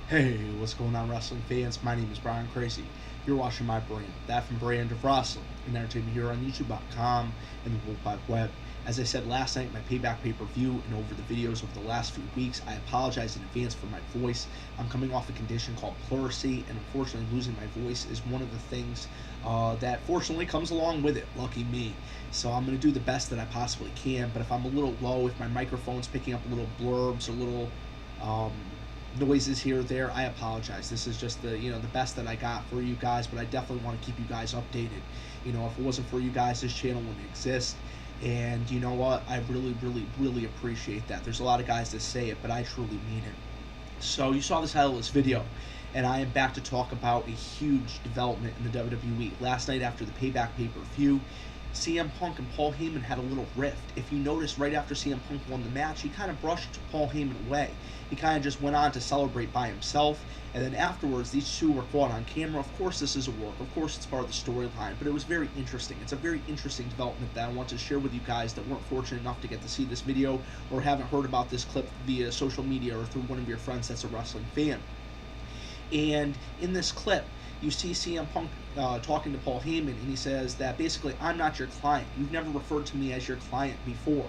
Hey, what's going on, wrestling fans? My name is Brian Crazy. You're watching my brand, that from brand of wrestling and entertainment here on YouTube.com and the World Wide Web. As I said last night, my Payback pay-per-view and over the videos over the last few weeks, I apologize in advance for my voice. I'm coming off a condition called pleurisy, and unfortunately losing my voice is one of the things that fortunately comes along with it. Lucky me. So I'm going to do the best that I possibly can, but if I'm a little low, if my microphone's picking up little blurbs or little noises here or there, I apologize. This is just the best that I got for you guys, but I definitely want to keep you guys updated. If it wasn't for you guys, this channel wouldn't exist. And you know what? I really appreciate that. There's a lot of guys that say it, but I truly mean it. So you saw the title of this video, and I am back to talk about a huge development in the WWE. Last night after the Payback pay-per-view, CM Punk and Paul Heyman had a little rift. If you notice, right after CM Punk won the match, he kind of brushed Paul Heyman away. He kind of just went on to celebrate by himself, and then afterwards, these two were caught on camera. Of course, this is a work. Of course, it's part of the storyline, but it was very interesting. It's a very interesting development that I want to share with you guys that weren't fortunate enough to get to see this video or haven't heard about this clip via social media or through one of your friends that's a wrestling fan. And in this clip, you see CM Punk talking to Paul Heyman, and he says that basically, I'm not your client. You've never referred to me as your client before.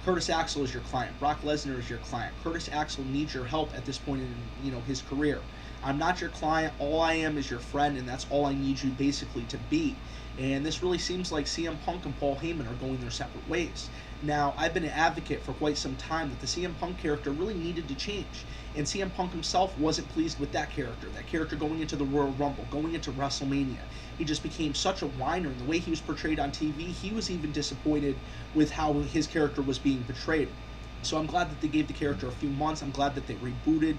Curtis Axel is your client. Brock Lesnar is your client. Curtis Axel needs your help at this point in his career. I'm not your client. All I am is your friend, and that's all I need you basically to be. And this really seems like CM Punk and Paul Heyman are going their separate ways. Now, I've been an advocate for quite some time that the CM Punk character really needed to change. And CM Punk himself wasn't pleased with that character going into the Royal Rumble, going into WrestleMania. He just became such a whiner, and the way he was portrayed on TV, he was even disappointed with how his character was being portrayed. So I'm glad that they gave the character a few months. I'm glad that they rebooted.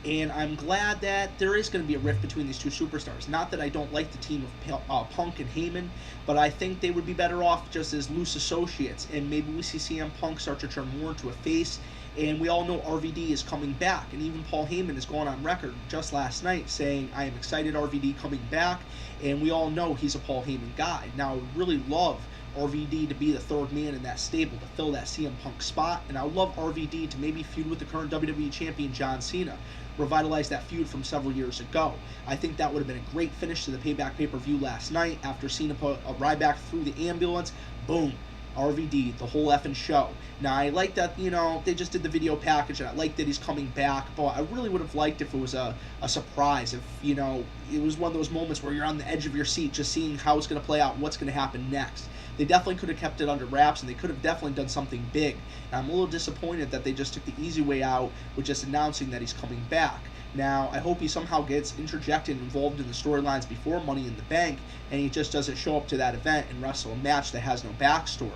And I'm glad that there is going to be a rift between these two superstars. Not that I don't like the team of Punk and Heyman, but I think they would be better off just as loose associates. And maybe we see CM Punk start to turn more into a face. And we all know RVD is coming back. And even Paul Heyman has gone on record just last night saying, I am excited RVD coming back. And we all know he's a Paul Heyman guy. Now, I would really love RVD to be the third man in that stable to fill that CM Punk spot. And I would love RVD to maybe feud with the current WWE Champion John Cena. Revitalize that feud from several years ago. I think that would have been a great finish to the Payback pay-per-view last night after Cena put a Ryback through the ambulance. Boom. RVD, the whole effing show. Now, I like that, they just did the video package, and I like that he's coming back, but I really would have liked if it was a surprise, if, it was one of those moments where you're on the edge of your seat just seeing how it's going to play out, what's going to happen next. They definitely could have kept it under wraps, and they could have definitely done something big. And I'm a little disappointed that they just took the easy way out with just announcing that he's coming back. Now, I hope he somehow gets interjected and involved in the storylines before Money in the Bank, and he just doesn't show up to that event and wrestle a match that has no backstory.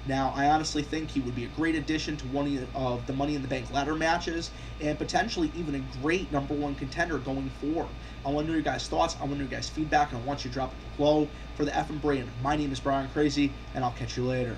Now, I honestly think he would be a great addition to one of the Money in the Bank ladder matches, and potentially even a great #1 contender going forward. I want to know your guys' thoughts, I want to know your guys' feedback, and I want you to drop it below. For the F and Brand, my name is Brian Crazy, and I'll catch you later.